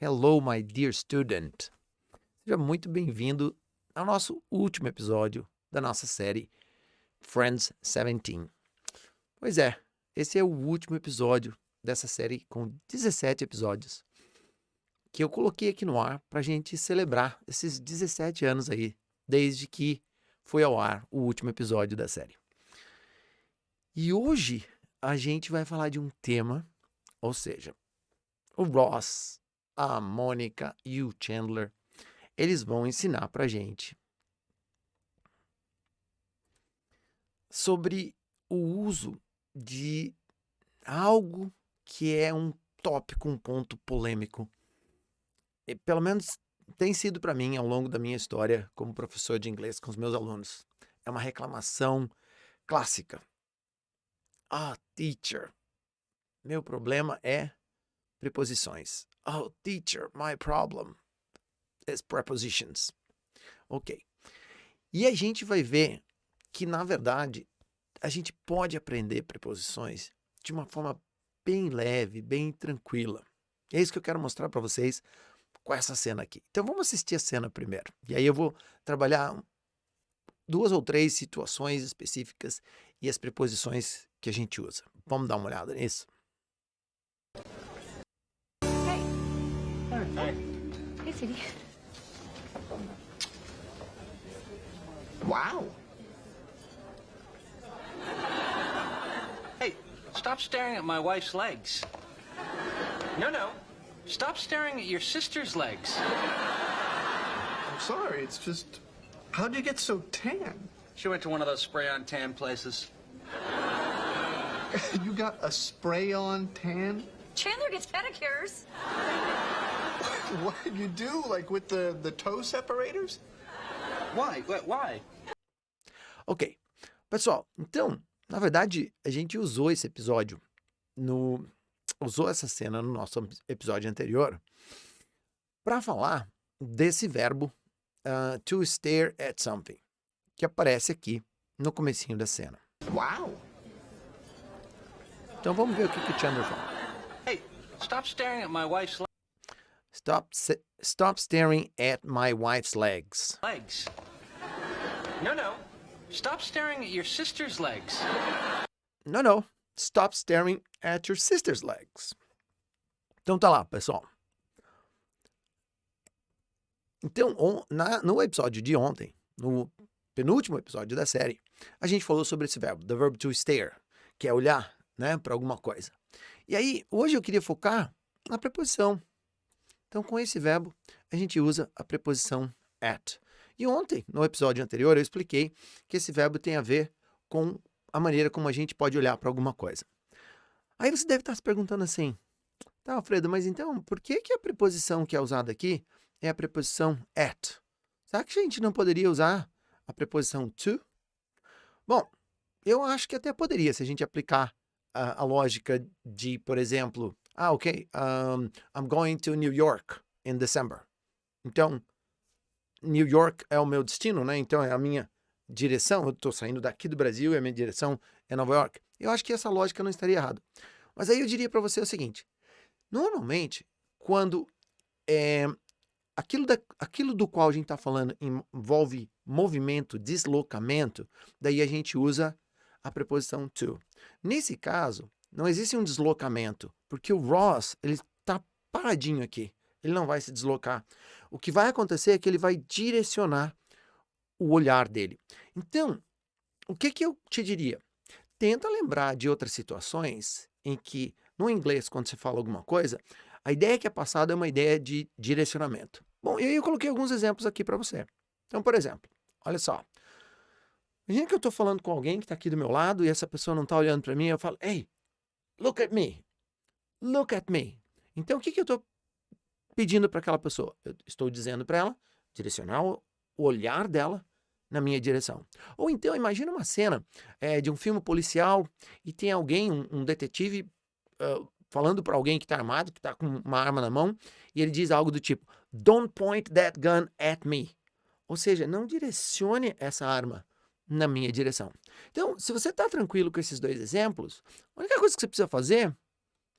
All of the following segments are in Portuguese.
Hello, my dear student. Seja muito bem-vindo ao nosso último episódio da nossa série Friends 17. Pois é, esse é o último episódio dessa série com 17 episódios que eu coloquei aqui no ar para a gente celebrar esses 17 anos aí, desde que foi ao ar o último episódio da série. E hoje a gente vai falar de um tema, ou seja, o Ross, a Mônica e o Chandler, eles vão ensinar pra gente sobre o uso de algo que é um tópico, um ponto polêmico. E, pelo menos tem sido para mim ao longo da minha história como professor de inglês com os meus alunos. É uma reclamação clássica. Ah, teacher, meu problema é preposições. Oh, teacher, my problem is prepositions. Ok. E a gente vai ver que, na verdade, a gente pode aprender preposições de uma forma bem leve, bem tranquila. É isso que eu quero mostrar para vocês com essa cena aqui. Então vamos assistir a cena primeiro. E aí eu vou trabalhar 2 ou 3 situações específicas e as preposições que a gente usa. Vamos dar uma olhada nisso? Hey, sweetie. Wow. Hey, stop staring at my wife's legs. No. Stop staring at your sister's legs. I'm sorry, it's just... How'd you get so tan? She went to one of those spray-on tan places. You got a spray-on tan? Chandler gets pedicures. What did you do, like with the toe separators? Why? Why? Ok. Pessoal, então, na verdade, a gente usou esse episódio, usou essa cena no nosso episódio anterior para falar desse verbo to stare at something, que aparece aqui no comecinho da cena. Wow. Então vamos ver o que o Chandler fala. Hey, stop staring at my wife's Stop staring at my wife's legs. legs. No. Stop staring at your sister's legs. No. Stop staring at your sister's legs. Então tá lá, pessoal. Então, no episódio de ontem, no penúltimo episódio da série, a gente falou sobre esse verbo, the verb to stare, que é olhar, né, para alguma coisa. E aí, hoje eu queria focar na preposição. Então, com esse verbo, a gente usa a preposição at. E ontem, no episódio anterior, eu expliquei que esse verbo tem a ver com a maneira como a gente pode olhar para alguma coisa. Aí você deve estar se perguntando assim, tá, Alfredo, mas então, por que a preposição que é usada aqui é a preposição at? Será que a gente não poderia usar a preposição to? Bom, eu acho que até poderia, se a gente aplicar a lógica de, por exemplo, I'm going to New York in December. Então, New York é o meu destino, né? Então, é a minha direção. Eu estou saindo daqui do Brasil e a minha direção é Nova York. Eu acho que essa lógica não estaria errada. Mas aí eu diria para você o seguinte. Normalmente, quando aquilo do qual a gente está falando envolve movimento, deslocamento, daí a gente usa a preposição to. Nesse caso, não existe um deslocamento, porque o Ross, ele está paradinho aqui. Ele não vai se deslocar. O que vai acontecer é que ele vai direcionar o olhar dele. Então, o que eu te diria? Tenta lembrar de outras situações em que, no inglês, quando se fala alguma coisa, a ideia que é passada é uma ideia de direcionamento. Bom, e aí eu coloquei alguns exemplos aqui para você. Então, por exemplo, olha só. Imagina que eu estou falando com alguém que está aqui do meu lado e essa pessoa não está olhando para mim, eu falo, hey, look at me. Look at me. Então, o que eu estou pedindo para aquela pessoa? Eu estou dizendo para ela direcionar o olhar dela na minha direção. Ou então, imagina uma cena de um filme policial e tem alguém, um detetive, falando para alguém que está armado, que está com uma arma na mão, e ele diz algo do tipo, don't point that gun at me. Ou seja, não direcione essa arma na minha direção. Então, se você está tranquilo com esses dois exemplos, a única coisa que você precisa fazer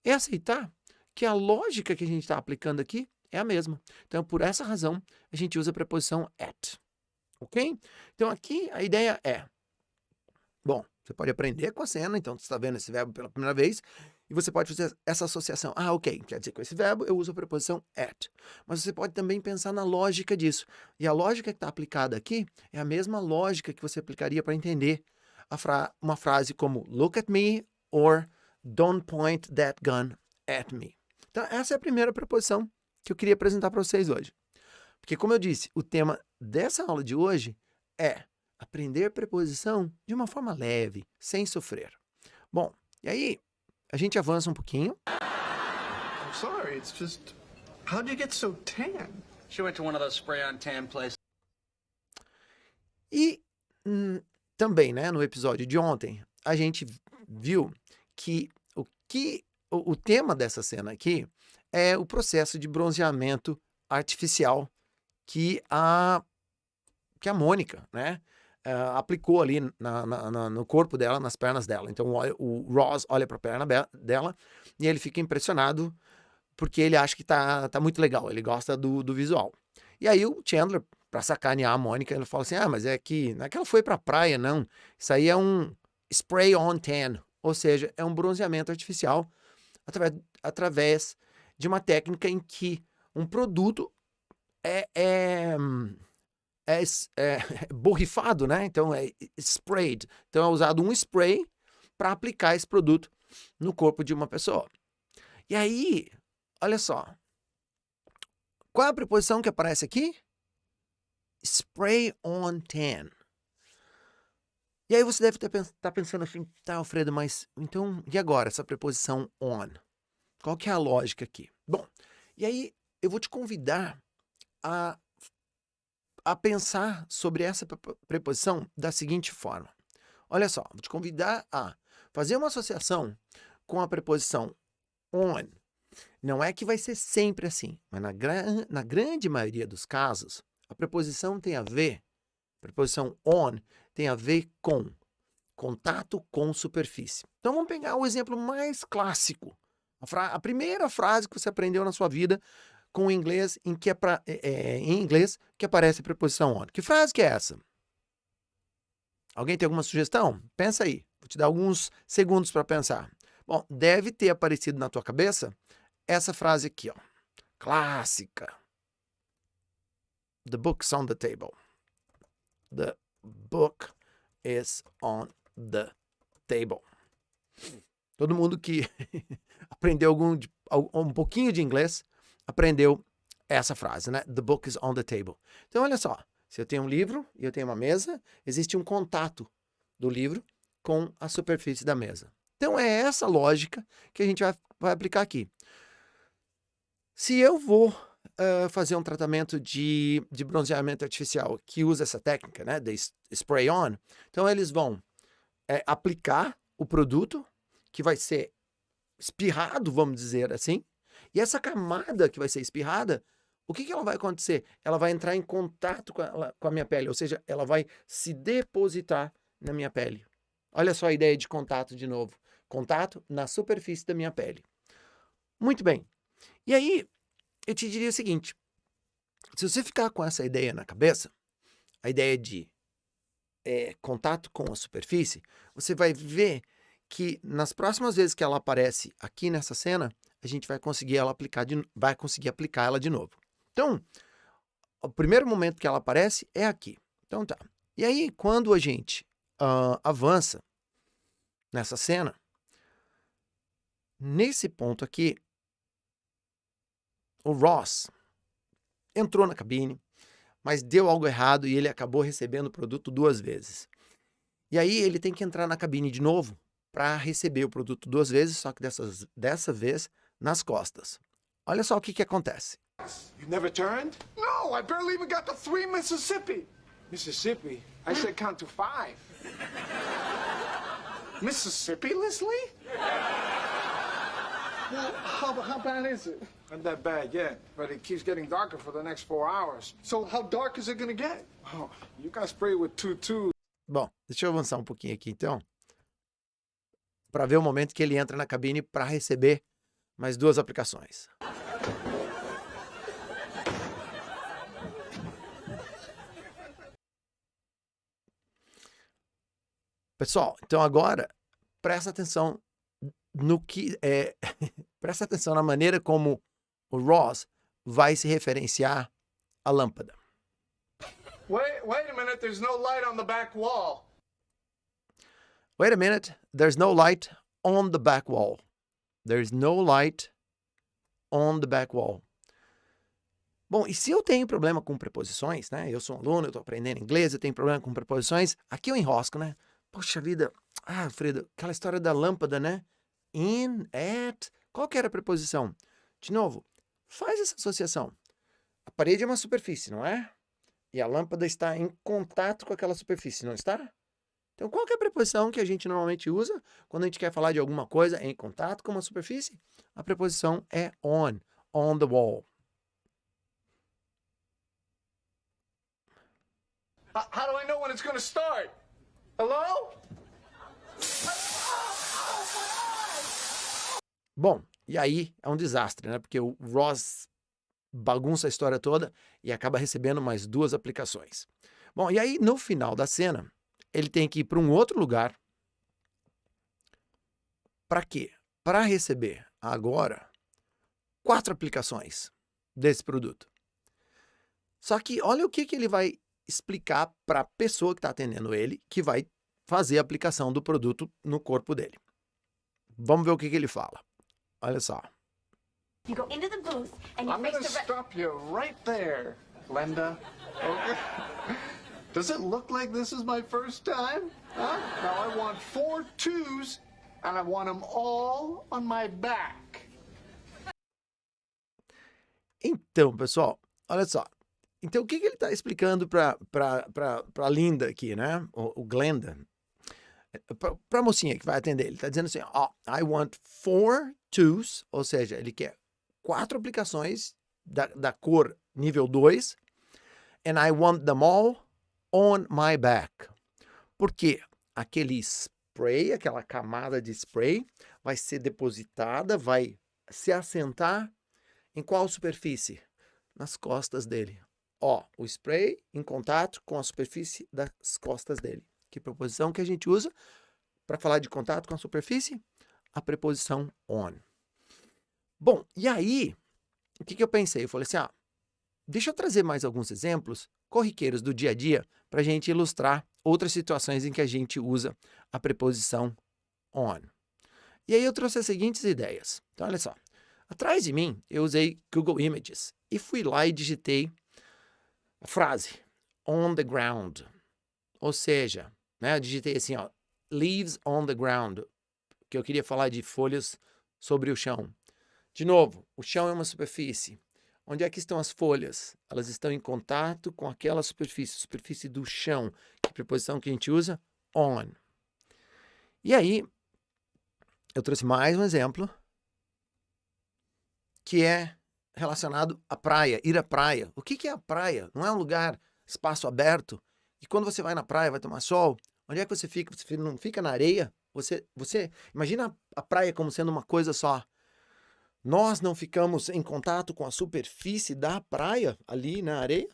é aceitar que a lógica que a gente está aplicando aqui é a mesma. Então, por essa razão, a gente usa a preposição at. Ok? Então, aqui a ideia é... Bom, você pode aprender com a cena, então você está vendo esse verbo pela primeira vez, e você pode fazer essa associação. Ah, ok, quer dizer, com esse verbo eu uso a preposição at. Mas você pode também pensar na lógica disso. E a lógica que está aplicada aqui é a mesma lógica que você aplicaria para entender uma frase como look at me or don't point that gun at me. Então, essa é a primeira preposição que eu queria apresentar para vocês hoje. Porque, como eu disse, o tema dessa aula de hoje é aprender preposição de uma forma leve, sem sofrer. Bom, e aí a gente avança um pouquinho. I'm sorry, it's just... How'd you get so tan? She went to one of those spray-on tan places. E também, né, no episódio de ontem, a gente viu que o tema dessa cena aqui é o processo de bronzeamento artificial que a Mônica, né, aplicou ali no corpo dela, nas pernas dela. Então o Ross olha para a perna dela e ele fica impressionado porque ele acha que tá muito legal, ele gosta do visual. E aí o Chandler, para sacanear a Mônica, ele fala assim, mas não é que ela foi para a praia, não. Isso aí é um spray-on tan, ou seja, é um bronzeamento artificial através de uma técnica em que um produto é borrifado, né? Então é sprayed. Então é usado um spray para aplicar esse produto no corpo de uma pessoa. E aí, olha só. Qual é a preposição que aparece aqui? Spray on tan. E aí você deve estar pensando assim, tá, Alfredo, mas então, e agora essa preposição on? Qual que é a lógica aqui? Bom, e aí eu vou te convidar a pensar sobre essa preposição da seguinte forma. Olha só, vou te convidar a fazer uma associação com a preposição on. Não é que vai ser sempre assim, mas na grande maioria dos casos, a preposição on tem a ver com contato com superfície. Então vamos pegar o exemplo mais clássico. A primeira frase que você aprendeu na sua vida com o inglês em inglês que aparece a preposição on. Que frase que é essa? Alguém tem alguma sugestão? Pensa aí. Vou te dar alguns segundos para pensar. Bom, deve ter aparecido na tua cabeça essa frase aqui, ó. Clássica. The book's on the table. The book is on the table. Todo mundo que aprendeu um pouquinho de inglês aprendeu essa frase, né? The book is on the table. Então, olha só. Se eu tenho um livro e eu tenho uma mesa, existe um contato do livro com a superfície da mesa. Então, é essa lógica que a gente vai aplicar aqui. Se eu vou fazer um tratamento de bronzeamento artificial que usa essa técnica, né? De spray on, então eles vão aplicar o produto que vai ser espirrado, vamos dizer assim, e essa camada que vai ser espirrada, o que ela vai acontecer? Ela vai entrar em contato com a minha pele, ou seja, ela vai se depositar na minha pele. Olha só a ideia de contato de novo. Contato na superfície da minha pele. Muito bem. E aí, eu te diria o seguinte. Se você ficar com essa ideia na cabeça, a ideia de contato com a superfície, você vai ver que nas próximas vezes que ela aparece aqui nessa cena, a gente vai conseguir aplicar ela de novo. Então, o primeiro momento que ela aparece é aqui. Então tá. E aí, quando a gente avança nessa cena, nesse ponto aqui, o Ross entrou na cabine, mas deu algo errado e ele acabou recebendo o produto 2 vezes. E aí ele tem que entrar na cabine de novo para receber o produto 2 vezes, só que dessa vez nas costas. Olha só o que acontece. You never turned? No, I barely even got to 3 Mississippi. Mississippi? I said count to 5. Mississippi, Leslie? Well, how bad is it? Not that bad yet, but it keeps getting darker for the next 4 hours. So how dark is it gonna get? Oh, you got sprayed with 2-2. Bom, deixa eu avançar um pouquinho aqui então, para ver o momento que ele entra na cabine para receber mais 2 aplicações. Pessoal, então agora presta atenção no que é. Presta atenção na maneira como o Ross vai se referenciar à lâmpada. Wait a minute, there's no light on the back wall. Wait a minute, there's no light on the back wall. There's no light on the back wall. Bom, e se eu tenho problema com preposições, né? Eu sou um aluno, eu estou aprendendo inglês, eu tenho problema com preposições, aqui eu enrosco, né? Poxa vida, Alfredo, aquela história da lâmpada, né? In, at, qual que era a preposição? De novo, faz essa associação. A parede é uma superfície, não é? E a lâmpada está em contato com aquela superfície, não está? Então, qual que é a preposição que a gente normalmente usa quando a gente quer falar de alguma coisa em contato com uma superfície? A preposição é on the wall. How do I know when it's going to start? Hello? Bom, e aí é um desastre, né? Porque o Ross bagunça a história toda e acaba recebendo mais 2 aplicações. Bom, e aí no final da cena, ele tem que ir para um outro lugar. Para quê? Para receber agora 4 aplicações desse produto. Só que olha o que ele vai explicar para a pessoa que está atendendo ele, que vai fazer a aplicação do produto no corpo dele. Vamos ver o que ele fala. Olha só. You go into the booth and you I'm going face to the stop you right there, Glenda. Okay? Does it look like this is my first time? Huh? Now I want 4 twos, and I want them all on my back. Então, pessoal, olha só. Então, o que ele está explicando para a Linda aqui, né? O Glenda. Para a mocinha que vai atender, ele está dizendo assim, I want 4 twos, ou seja, ele quer 4 aplicações da cor nível 2, and I want them all on my back. Porque aquele spray, aquela camada de spray, vai ser depositada, vai se assentar em qual superfície? Nas costas dele. O spray em contato com a superfície das costas dele. Que preposição que a gente usa para falar de contato com a superfície? A preposição on. Bom, e aí, o que eu pensei? Eu falei assim, deixa eu trazer mais alguns exemplos corriqueiros do dia a dia para a gente ilustrar outras situações em que a gente usa a preposição on. E aí eu trouxe as seguintes ideias. Então, olha só. Atrás de mim, eu usei Google Images e fui lá e digitei a frase on the ground. Ou seja, né, eu digitei assim, leaves on the ground, que eu queria falar de folhas sobre o chão. De novo, o chão é uma superfície. Onde é que estão as folhas? Elas estão em contato com aquela superfície do chão. Que preposição que a gente usa? On. E aí, eu trouxe mais um exemplo, que é relacionado à praia, ir à praia. O que é a praia? Não é um lugar, espaço aberto. E quando você vai na praia, vai tomar sol, onde é que você fica? Você não fica na areia? Você imagina a praia como sendo uma coisa só. Nós não ficamos em contato com a superfície da praia, ali na areia.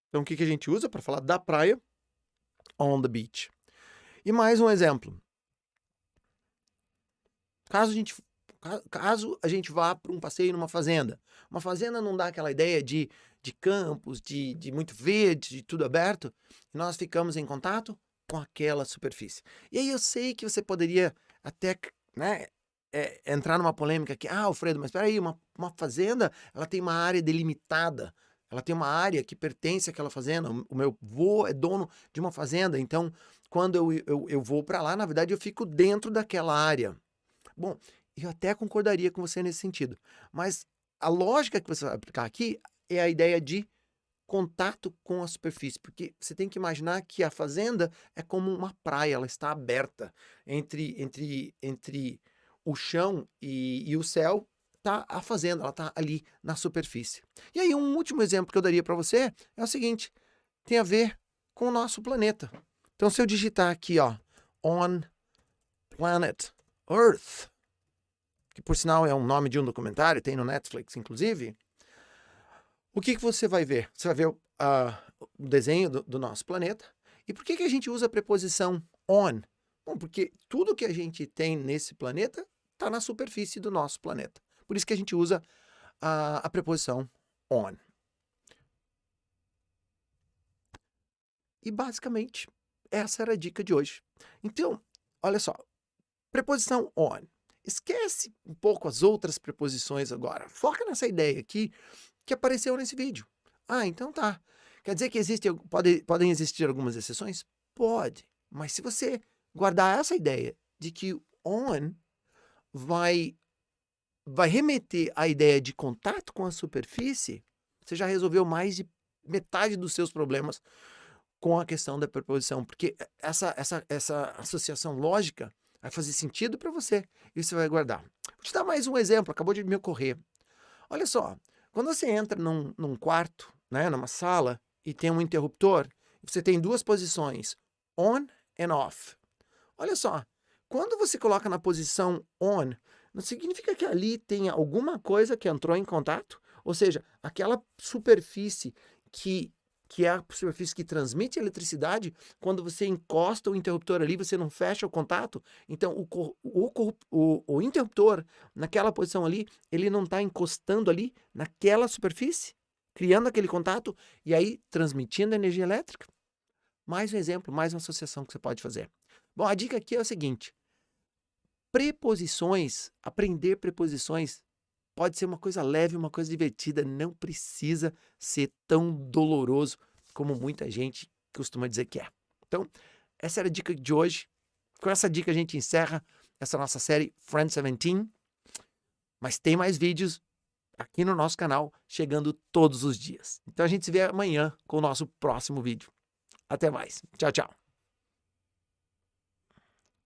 Então, o que a gente usa para falar da praia? On the beach. E mais um exemplo. Caso a gente vá para um passeio numa fazenda. Uma fazenda não dá aquela ideia de campos, de muito verde, de tudo aberto. E nós ficamos em contato com aquela superfície. E aí eu sei que você poderia até, né, entrar numa polêmica aqui. Alfredo, mas espera aí, uma fazenda, ela tem uma área delimitada. Ela tem uma área que pertence àquela fazenda. O meu avô é dono de uma fazenda. Então, quando eu vou para lá, na verdade, eu fico dentro daquela área. Bom, eu até concordaria com você nesse sentido. Mas a lógica que você vai aplicar aqui é a ideia de contato com a superfície. Porque você tem que imaginar que a fazenda é como uma praia. Ela está aberta entre o chão e o céu. Tá a fazenda, ela está ali na superfície. E aí um último exemplo que eu daria para você é o seguinte. Tem a ver com o nosso planeta. Então se eu digitar aqui, on planet Earth, que por sinal é um nome de um documentário, tem no Netflix, inclusive, o que você vai ver? Você vai ver o desenho do nosso planeta. E por que a gente usa a preposição on? Bom, porque tudo que a gente tem nesse planeta está na superfície do nosso planeta. Por isso que a gente usa a preposição on. E basicamente, essa era a dica de hoje. Então, olha só, preposição on. Esquece um pouco as outras preposições agora. Foca nessa ideia aqui que apareceu nesse vídeo. Ah, então tá. Quer dizer que podem existir algumas exceções? Pode. Mas se você guardar essa ideia de que on vai remeter à ideia de contato com a superfície, você já resolveu mais de metade dos seus problemas com a questão da preposição, porque essa associação lógica vai fazer sentido para você e você vai guardar. Vou te dar mais um exemplo, acabou de me ocorrer. Olha só, quando você entra num quarto, né, numa sala, e tem um interruptor, você tem duas posições, on and off. Olha só, quando você coloca na posição on, não significa que ali tem alguma coisa que entrou em contato? Ou seja, aquela superfície que é a superfície que transmite eletricidade, quando você encosta o interruptor ali, você não fecha o contato. Então, o interruptor, naquela posição ali, ele não está encostando ali naquela superfície, criando aquele contato e aí transmitindo energia elétrica. Mais um exemplo, mais uma associação que você pode fazer. Bom, a dica aqui é o seguinte. Preposições, aprender preposições pode ser uma coisa leve, uma coisa divertida, não precisa ser tão doloroso como muita gente costuma dizer que é. Então, essa era a dica de hoje. Com essa dica a gente encerra essa nossa série Friend 17, mas tem mais vídeos aqui no nosso canal chegando todos os dias. Então a gente se vê amanhã com o nosso próximo vídeo. Até mais. Tchau, tchau.